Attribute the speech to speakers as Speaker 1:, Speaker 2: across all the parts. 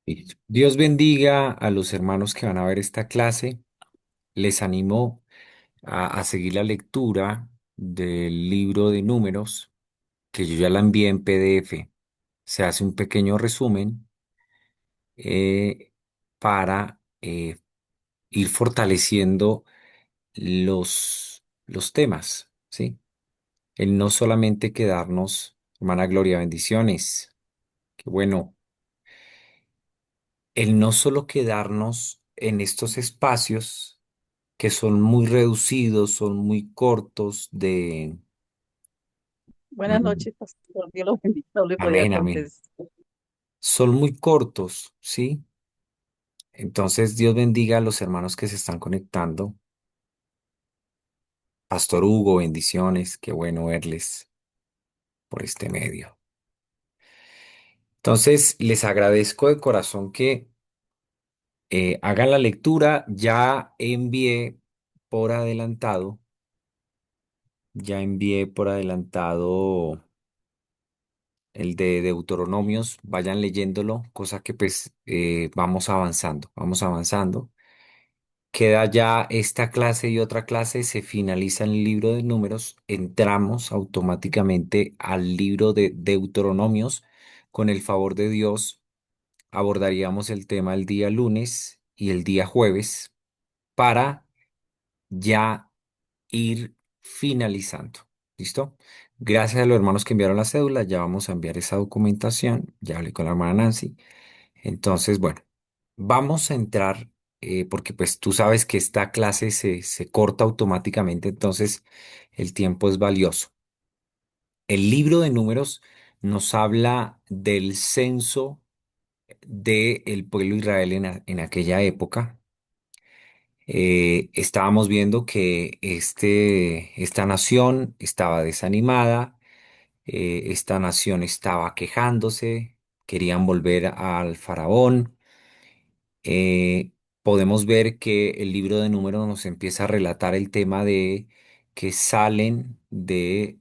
Speaker 1: Y Dios bendiga a los hermanos que van a ver esta clase. Les animo a seguir la lectura del libro de números, que yo ya la envié en PDF. Se hace un pequeño resumen para ir fortaleciendo los temas, ¿sí? El no solamente quedarnos, hermana Gloria, bendiciones. Qué bueno. El no solo quedarnos en estos espacios que son muy reducidos, son muy cortos de...
Speaker 2: Buenas
Speaker 1: mm,
Speaker 2: noches, pastor. Dios lo bendiga. No le podía
Speaker 1: amén, amén.
Speaker 2: contestar.
Speaker 1: Son muy cortos, ¿sí? Entonces, Dios bendiga a los hermanos que se están conectando. Pastor Hugo, bendiciones, qué bueno verles por este medio. Entonces, les agradezco de corazón que hagan la lectura. Ya envié por adelantado, ya envié por adelantado el de Deuteronomios, vayan leyéndolo, cosa que pues vamos avanzando, vamos avanzando. Queda ya esta clase y otra clase, se finaliza el libro de números, entramos automáticamente al libro de Deuteronomios. Con el favor de Dios, abordaríamos el tema el día lunes y el día jueves para ya ir finalizando. ¿Listo? Gracias a los hermanos que enviaron la cédula, ya vamos a enviar esa documentación. Ya hablé con la hermana Nancy. Entonces, bueno, vamos a entrar, porque pues tú sabes que esta clase se corta automáticamente, entonces el tiempo es valioso. El libro de números nos habla del censo del pueblo de Israel en aquella época. Estábamos viendo que esta nación estaba desanimada, esta nación estaba quejándose, querían volver al faraón. Eh, Podemos ver que el libro de Números nos empieza a relatar el tema de que salen del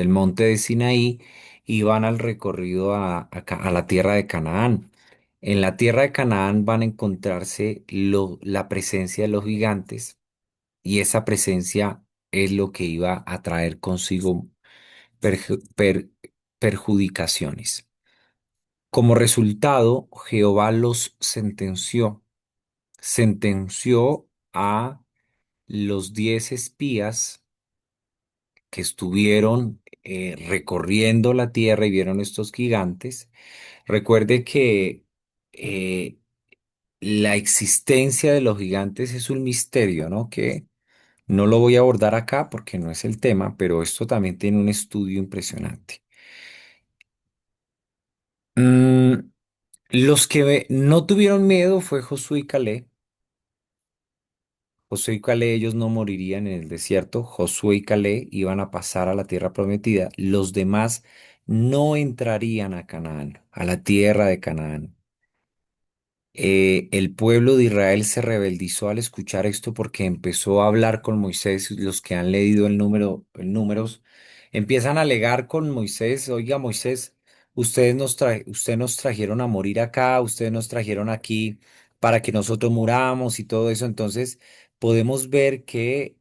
Speaker 1: monte de Sinaí y van al recorrido a la tierra de Canaán. En la tierra de Canaán van a encontrarse la presencia de los gigantes, y esa presencia es lo que iba a traer consigo perjudicaciones. Como resultado, Jehová los sentenció a los 10 espías que estuvieron recorriendo la tierra y vieron estos gigantes. Recuerde que eh, la existencia de los gigantes es un misterio, ¿no? Que no lo voy a abordar acá porque no es el tema, pero esto también tiene un estudio impresionante. Mm, los que no tuvieron miedo fue Josué y Caleb. Josué y Caleb, ellos no morirían en el desierto. Josué y Caleb iban a pasar a la tierra prometida. Los demás no entrarían a Canaán, a la tierra de Canaán. El pueblo de Israel se rebeldizó al escuchar esto porque empezó a hablar con Moisés. Los que han leído el números empiezan a alegar con Moisés: oiga, Moisés, ustedes nos trajeron a morir acá, ustedes nos trajeron aquí para que nosotros muramos y todo eso. Entonces podemos ver que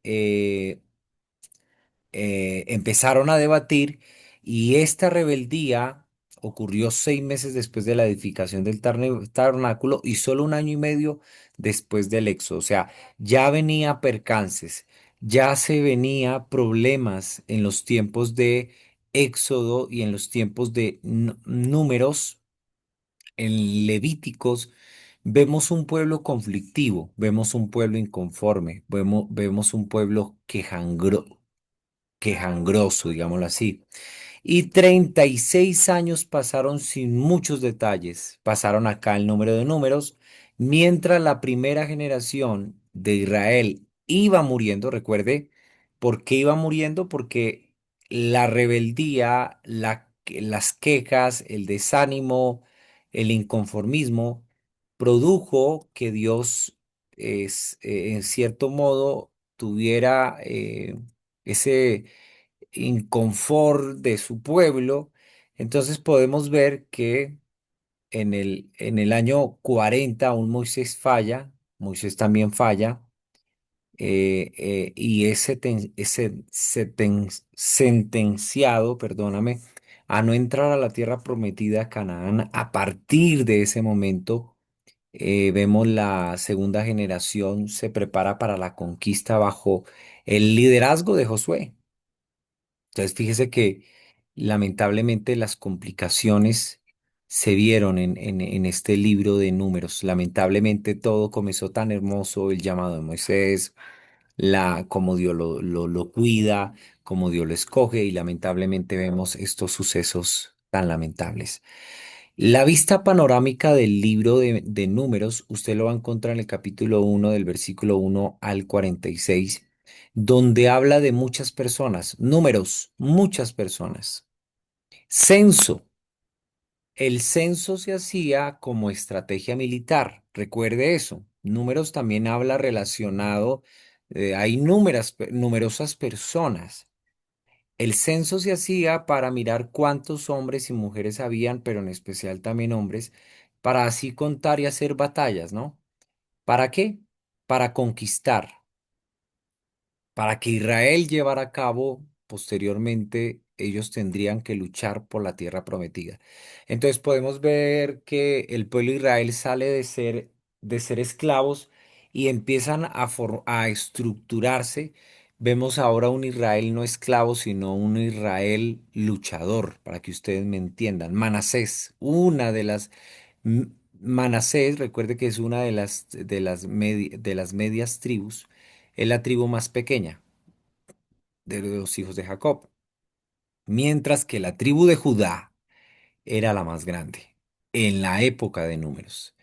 Speaker 1: empezaron a debatir, y esta rebeldía ocurrió 6 meses después de la edificación del tabernáculo y solo un año y medio después del éxodo. O sea, ya venía percances, ya se venía problemas en los tiempos de éxodo y en los tiempos de números, en Levíticos. Vemos un pueblo conflictivo, vemos un pueblo inconforme, vemos un pueblo quejangroso, digámoslo así. Y 36 años pasaron sin muchos detalles. Pasaron acá el número de números, mientras la primera generación de Israel iba muriendo. Recuerde, ¿por qué iba muriendo? Porque la rebeldía, las quejas, el desánimo, el inconformismo produjo que Dios en cierto modo tuviera ese inconfort de su pueblo. Entonces podemos ver que en el año 40 un Moisés falla, Moisés también falla, y es sentenciado, perdóname, a no entrar a la tierra prometida Canaán. A partir de ese momento, vemos la segunda generación se prepara para la conquista bajo el liderazgo de Josué. Entonces, fíjese que lamentablemente las complicaciones se vieron en este libro de números. Lamentablemente todo comenzó tan hermoso, el llamado de Moisés, cómo Dios lo cuida, cómo Dios lo escoge, y lamentablemente vemos estos sucesos tan lamentables. La vista panorámica del libro de números, usted lo va a encontrar en el capítulo 1 del versículo 1 al 46, donde habla de muchas personas, números, muchas personas. Censo. El censo se hacía como estrategia militar. Recuerde eso. Números también habla relacionado, hay numerosas personas. El censo se hacía para mirar cuántos hombres y mujeres habían, pero en especial también hombres, para así contar y hacer batallas, ¿no? ¿Para qué? Para conquistar, para que Israel llevara a cabo posteriormente, ellos tendrían que luchar por la tierra prometida. Entonces podemos ver que el pueblo de Israel sale de ser esclavos y empiezan a estructurarse. Vemos ahora un Israel no esclavo, sino un Israel luchador, para que ustedes me entiendan. Manasés, una de las... Manasés, recuerde que es una de las medias tribus, es la tribu más pequeña de los hijos de Jacob, mientras que la tribu de Judá era la más grande en la época de números.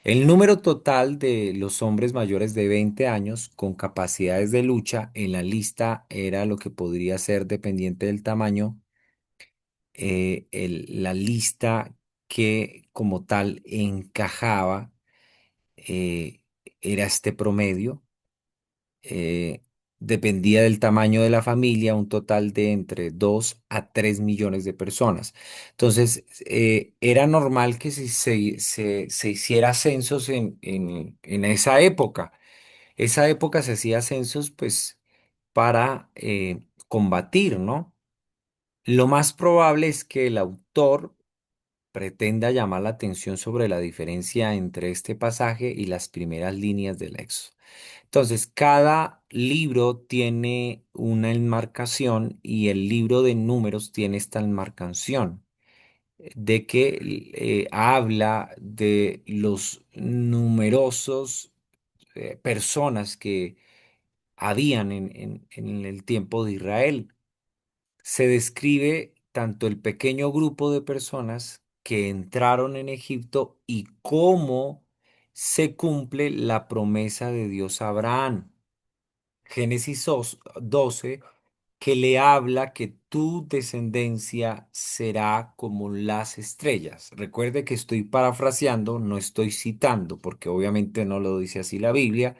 Speaker 1: El número total de los hombres mayores de 20 años con capacidades de lucha en la lista era lo que podría ser, dependiente del tamaño, la lista que como tal encajaba, eh, era este promedio. eh, Dependía del tamaño de la familia, un total de entre 2 a 3 millones de personas. Entonces, era normal que se hiciera censos en esa época. Esa época se hacía censos pues para combatir, ¿no? Lo más probable es que el autor pretenda llamar la atención sobre la diferencia entre este pasaje y las primeras líneas del Éxodo. Entonces, cada libro tiene una enmarcación y el libro de números tiene esta enmarcación de que habla de los numerosos personas que habían en el tiempo de Israel. Se describe tanto el pequeño grupo de personas que entraron en Egipto y cómo se cumple la promesa de Dios a Abraham. Génesis 12, que le habla que tu descendencia será como las estrellas. Recuerde que estoy parafraseando, no estoy citando, porque obviamente no lo dice así la Biblia,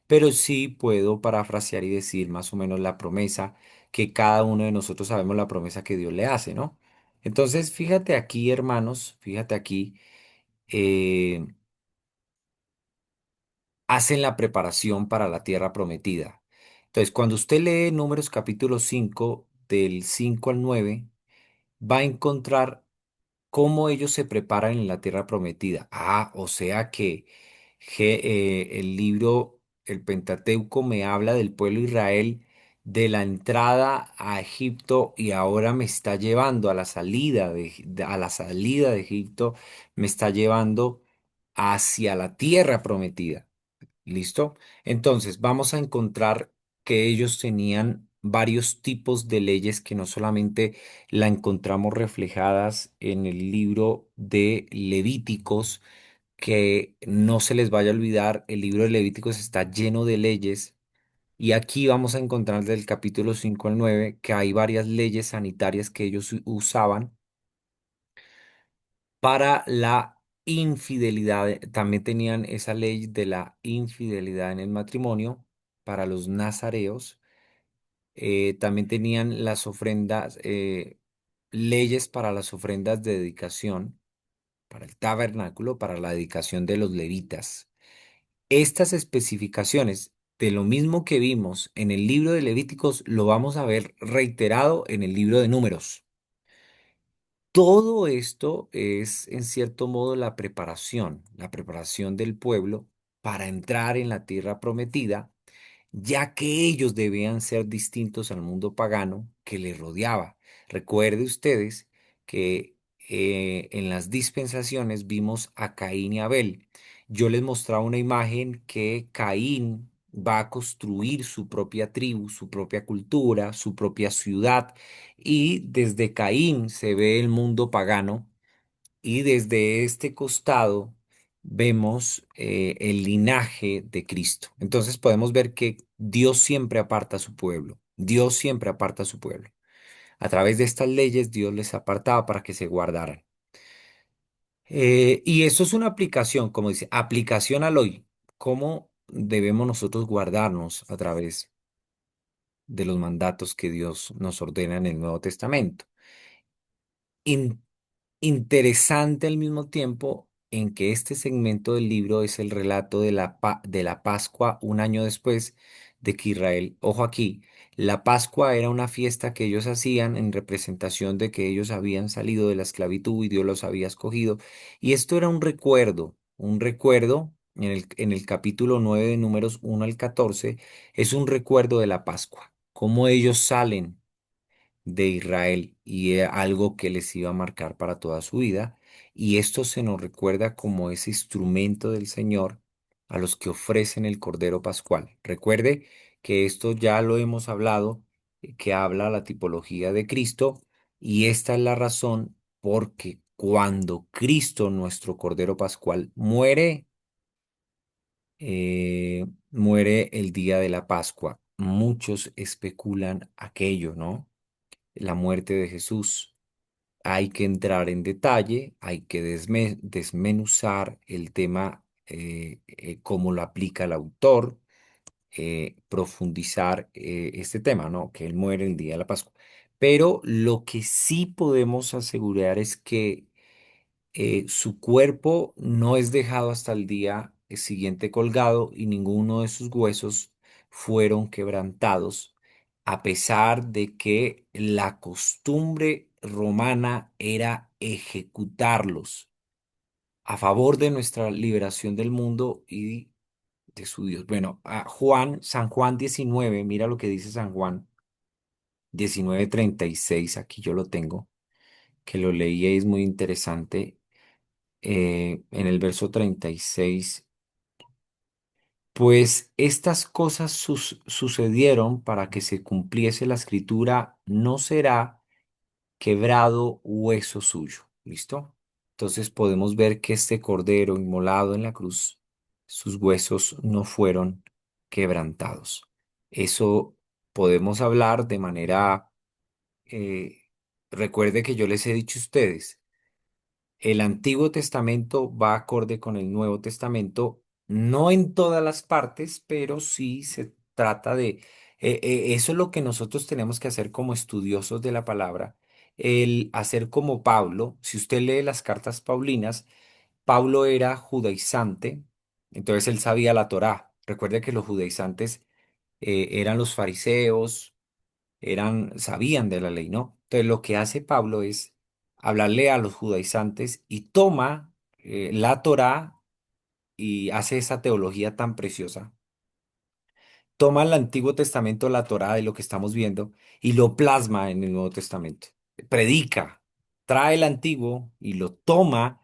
Speaker 1: pero sí puedo parafrasear y decir más o menos la promesa que cada uno de nosotros sabemos, la promesa que Dios le hace, ¿no? Entonces, fíjate aquí, hermanos, fíjate aquí, eh, hacen la preparación para la tierra prometida. Entonces, cuando usted lee Números capítulo 5 del 5 al 9, va a encontrar cómo ellos se preparan en la tierra prometida. O sea que el libro, el Pentateuco, me habla del pueblo de Israel, de la entrada a Egipto, y ahora me está llevando a la salida a la salida de Egipto, me está llevando hacia la tierra prometida. ¿Listo? Entonces, vamos a encontrar que ellos tenían varios tipos de leyes que no solamente la encontramos reflejadas en el libro de Levíticos, que no se les vaya a olvidar, el libro de Levíticos está lleno de leyes, y aquí vamos a encontrar del capítulo 5 al 9 que hay varias leyes sanitarias que ellos usaban para la infidelidad. También tenían esa ley de la infidelidad en el matrimonio para los nazareos. También tenían las ofrendas, leyes para las ofrendas de dedicación. para el tabernáculo, para la dedicación de los levitas. Estas especificaciones, de lo mismo que vimos en el libro de Levíticos, lo vamos a ver reiterado en el libro de Números. Todo esto es, en cierto modo, la preparación del pueblo para entrar en la tierra prometida, ya que ellos debían ser distintos al mundo pagano que les rodeaba. Recuerde ustedes que en las dispensaciones vimos a Caín y Abel. Yo les mostraba una imagen que Caín va a construir su propia tribu, su propia cultura, su propia ciudad, y desde Caín se ve el mundo pagano y desde este costado vemos el linaje de Cristo. Entonces podemos ver que Dios siempre aparta a su pueblo. Dios siempre aparta a su pueblo. A través de estas leyes Dios les apartaba para que se guardaran. Y esto es una aplicación, como dice, aplicación al hoy. ¿Cómo debemos nosotros guardarnos a través de los mandatos que Dios nos ordena en el Nuevo Testamento? Interesante al mismo tiempo en que este segmento del libro es el relato de de la Pascua un año después de que Israel, ojo aquí, la Pascua era una fiesta que ellos hacían en representación de que ellos habían salido de la esclavitud y Dios los había escogido. Y esto era un recuerdo en el capítulo 9 de Números 1 al 14, es un recuerdo de la Pascua, cómo ellos salen de Israel y algo que les iba a marcar para toda su vida. Y esto se nos recuerda como ese instrumento del Señor a los que ofrecen el Cordero Pascual. Recuerde que esto ya lo hemos hablado, que habla la tipología de Cristo, y esta es la razón porque cuando Cristo, nuestro Cordero Pascual, muere, muere el día de la Pascua. Muchos especulan aquello, ¿no? La muerte de Jesús. Hay que entrar en detalle, hay que desmenuzar el tema, cómo lo aplica el autor, profundizar este tema, ¿no? Que él muere el día de la Pascua. Pero lo que sí podemos asegurar es que su cuerpo no es dejado hasta el día siguiente colgado y ninguno de sus huesos fueron quebrantados, a pesar de que la costumbre romana era ejecutarlos a favor de nuestra liberación del mundo y de su Dios. Bueno, San Juan 19, mira lo que dice San Juan 19:36, aquí yo lo tengo, que lo leí y es muy interesante. En el verso 36, pues estas cosas sucedieron para que se cumpliese la escritura, no será quebrado hueso suyo. ¿Listo? Entonces podemos ver que este cordero inmolado en la cruz, sus huesos no fueron quebrantados. Eso podemos hablar de manera, eh, recuerde que yo les he dicho a ustedes, el Antiguo Testamento va acorde con el Nuevo Testamento, no en todas las partes, pero sí se trata de, eso es lo que nosotros tenemos que hacer como estudiosos de la palabra, el hacer como Pablo. Si usted lee las cartas paulinas, Pablo era judaizante, entonces él sabía la Torá. Recuerde que los judaizantes eran los fariseos, sabían de la ley, ¿no? Entonces lo que hace Pablo es hablarle a los judaizantes y toma la Torá y hace esa teología tan preciosa. Toma el Antiguo Testamento, la Torá de lo que estamos viendo, y lo plasma en el Nuevo Testamento. Predica, trae el Antiguo y lo toma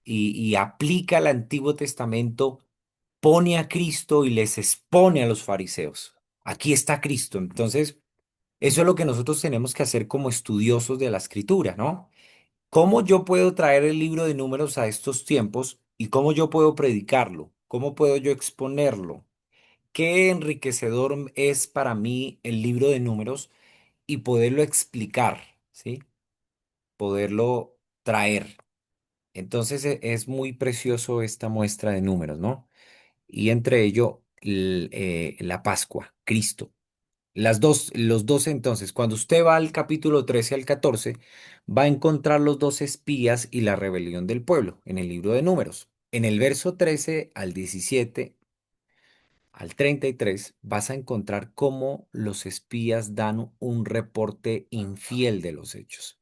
Speaker 1: y aplica el Antiguo Testamento, pone a Cristo y les expone a los fariseos. Aquí está Cristo. Entonces, eso es lo que nosotros tenemos que hacer como estudiosos de la escritura, ¿no? ¿Cómo yo puedo traer el libro de Números a estos tiempos y cómo yo puedo predicarlo? ¿Cómo puedo yo exponerlo? Qué enriquecedor es para mí el libro de Números y poderlo explicar, ¿sí? Poderlo traer. Entonces es muy precioso esta muestra de Números, ¿no? Y entre ello la Pascua, Cristo. los dos entonces, cuando usted va al capítulo 13 al 14, va a encontrar los dos espías y la rebelión del pueblo en el libro de Números. En el verso 13 al 17 al 33 vas a encontrar cómo los espías dan un reporte infiel de los hechos.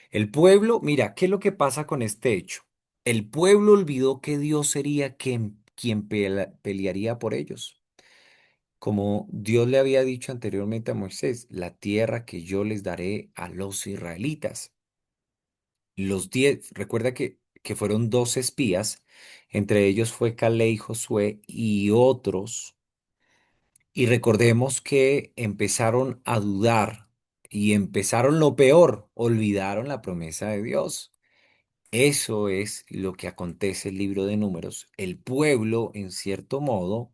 Speaker 1: El pueblo, mira, ¿qué es lo que pasa con este hecho? El pueblo olvidó que Dios sería quien pelearía por ellos. Como Dios le había dicho anteriormente a Moisés, la tierra que yo les daré a los israelitas. Los 10, recuerda que fueron dos espías, entre ellos fue Caleb y Josué y otros. Y recordemos que empezaron a dudar y empezaron lo peor, olvidaron la promesa de Dios. Eso es lo que acontece en el libro de Números. El pueblo, en cierto modo,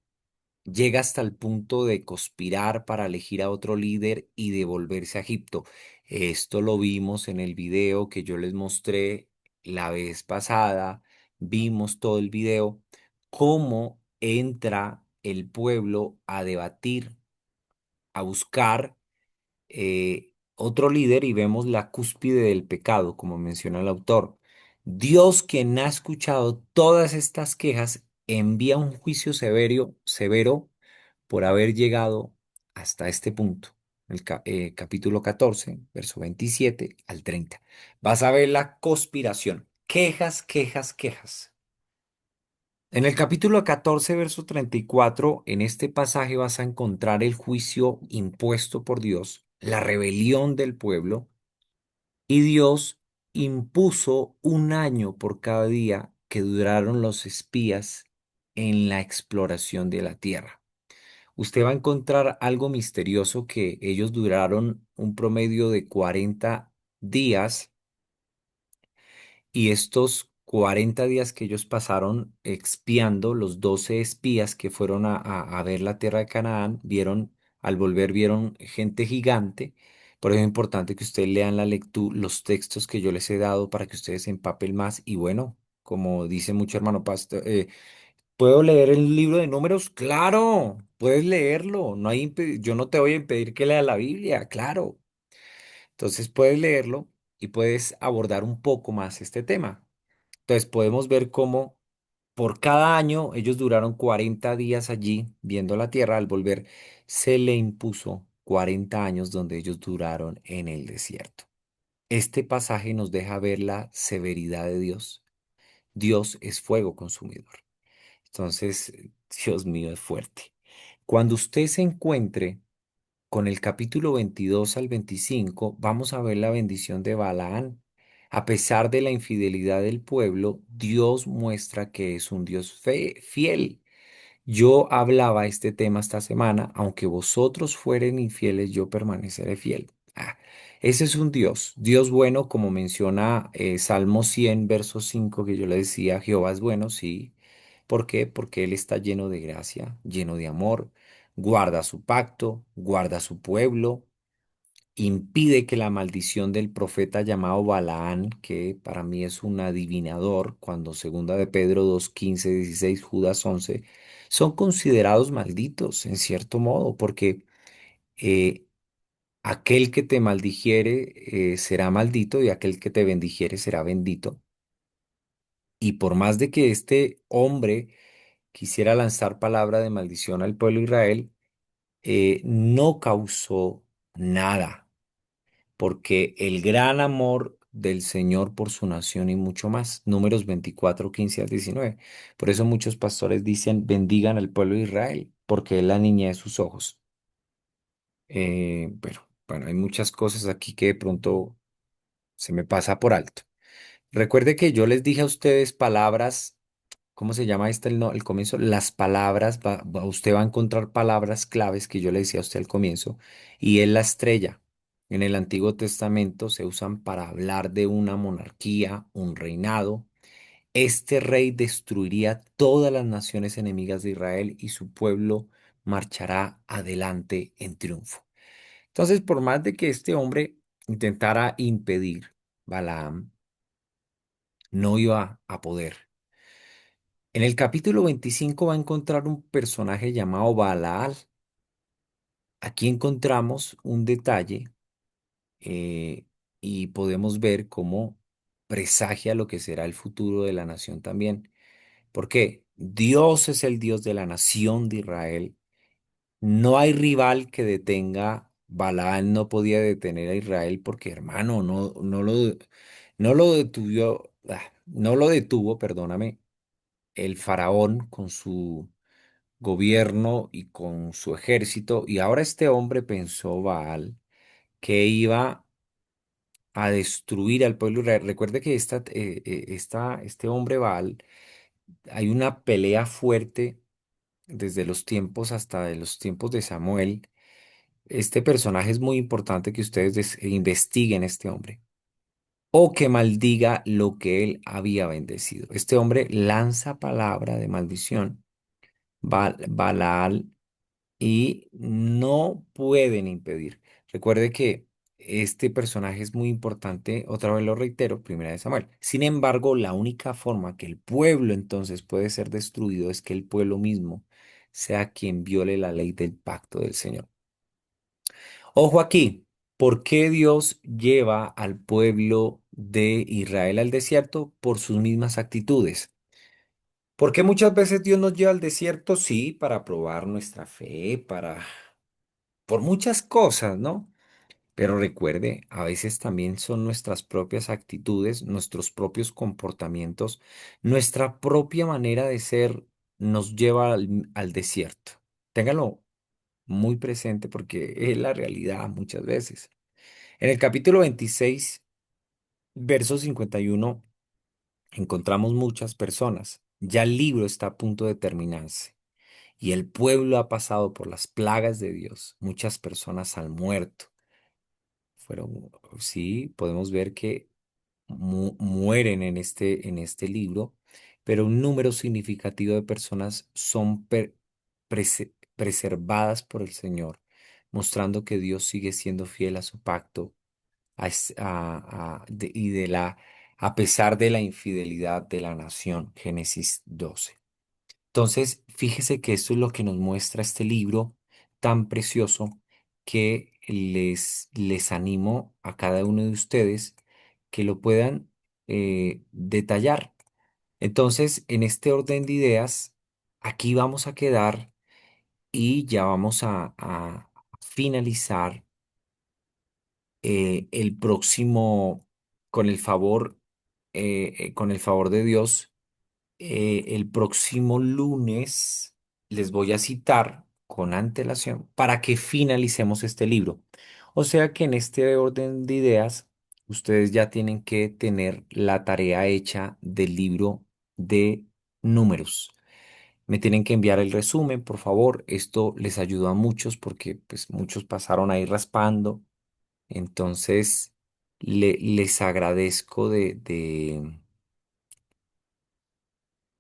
Speaker 1: llega hasta el punto de conspirar para elegir a otro líder y devolverse a Egipto. Esto lo vimos en el video que yo les mostré la vez pasada. Vimos todo el video, cómo entra el pueblo a debatir, a buscar otro líder y vemos la cúspide del pecado, como menciona el autor. Dios, quien ha escuchado todas estas quejas, envía un juicio severo por haber llegado hasta este punto. Capítulo 14, verso 27 al 30. Vas a ver la conspiración. Quejas, quejas, quejas. En el capítulo 14, verso 34, en este pasaje vas a encontrar el juicio impuesto por Dios, la rebelión del pueblo, y Dios impuso un año por cada día que duraron los espías en la exploración de la tierra. Usted va a encontrar algo misterioso que ellos duraron un promedio de 40 días y estos 40 días que ellos pasaron expiando, los 12 espías que fueron a ver la tierra de Canaán, vieron, al volver, vieron gente gigante. Por eso es importante que ustedes lean la lectura, los textos que yo les he dado para que ustedes se empapen más. Y bueno, como dice mucho hermano pastor, ¿puedo leer el libro de Números? Claro, puedes leerlo. No hay, yo no te voy a impedir que lea la Biblia, claro. Entonces puedes leerlo y puedes abordar un poco más este tema. Entonces podemos ver cómo por cada año ellos duraron 40 días allí viendo la tierra. Al volver se le impuso 40 años donde ellos duraron en el desierto. Este pasaje nos deja ver la severidad de Dios. Dios es fuego consumidor. Entonces, Dios mío, es fuerte. Cuando usted se encuentre con el capítulo 22 al 25 vamos a ver la bendición de Balaán. A pesar de la infidelidad del pueblo, Dios muestra que es un Dios fiel. Yo hablaba este tema esta semana, aunque vosotros fueren infieles, yo permaneceré fiel. Ese es un Dios, Dios bueno, como menciona Salmo 100, verso 5, que yo le decía, Jehová es bueno, sí. ¿Por qué? Porque Él está lleno de gracia, lleno de amor, guarda su pacto, guarda su pueblo, impide que la maldición del profeta llamado Balaán, que para mí es un adivinador, cuando segunda de Pedro 2 15 16 Judas 11 son considerados malditos en cierto modo, porque eh, aquel que te maldijere será maldito y aquel que te bendijere será bendito. Y por más de que este hombre quisiera lanzar palabra de maldición al pueblo de Israel, no causó nada porque el gran amor del Señor por su nación y mucho más. Números 24 15 al 19. Por eso muchos pastores dicen, bendigan al pueblo de Israel, porque es la niña de sus ojos. Pero bueno, hay muchas cosas aquí que de pronto se me pasa por alto. Recuerde que yo les dije a ustedes palabras. ¿Cómo se llama este el comienzo? Las palabras, usted va a encontrar palabras claves que yo le decía a usted al comienzo, y es la estrella. En el Antiguo Testamento se usan para hablar de una monarquía, un reinado. Este rey destruiría todas las naciones enemigas de Israel y su pueblo marchará adelante en triunfo. Entonces, por más de que este hombre intentara impedir, Balaam no iba a poder. En el capítulo 25 va a encontrar un personaje llamado Balaal. aquí encontramos un detalle eh, y podemos ver cómo presagia lo que será el futuro de la nación también. Porque Dios es el Dios de la nación de Israel. No hay rival que detenga. Balaán no podía detener a Israel porque, hermano, no lo detuvo, no lo detuvo, perdóname, el faraón con su gobierno y con su ejército. Y ahora este hombre pensó, Baal, que iba a destruir al pueblo de Israel. Recuerde que este hombre Baal, hay una pelea fuerte desde los tiempos hasta de los tiempos de Samuel. Este personaje es muy importante que ustedes investiguen este hombre o que maldiga lo que él había bendecido. Este hombre lanza palabra de maldición, Balaal, y no pueden impedir. Recuerde que este personaje es muy importante, otra vez lo reitero, primera de Samuel. Sin embargo, la única forma que el pueblo entonces puede ser destruido es que el pueblo mismo sea quien viole la ley del pacto del Señor. Ojo aquí, ¿por qué Dios lleva al pueblo de Israel al desierto? Por sus mismas actitudes. ¿Por qué muchas veces Dios nos lleva al desierto? Sí, para probar nuestra fe, por muchas cosas, ¿no? Pero recuerde, a veces también son nuestras propias actitudes, nuestros propios comportamientos, nuestra propia manera de ser nos lleva al desierto. Téngalo muy presente porque es la realidad muchas veces. En el capítulo 26, verso 51, encontramos muchas personas. Ya el libro está a punto de terminarse y el pueblo ha pasado por las plagas de Dios. Muchas personas han muerto. Sí, podemos ver que mueren en este libro, pero un número significativo de personas son preservadas por el Señor, mostrando que Dios sigue siendo fiel a su pacto a pesar de la infidelidad de la nación. Génesis 12. Entonces, fíjese que esto es lo que nos muestra este libro tan precioso que les animo a cada uno de ustedes que lo puedan detallar. Entonces, en este orden de ideas, aquí vamos a quedar y ya vamos a finalizar el próximo, con el favor, con el favor de Dios, el próximo lunes les voy a citar con antelación para que finalicemos este libro. O sea que en este orden de ideas, ustedes ya tienen que tener la tarea hecha del libro de números. Me tienen que enviar el resumen, por favor. Esto les ayuda a muchos porque pues muchos pasaron ahí raspando. Entonces, les agradezco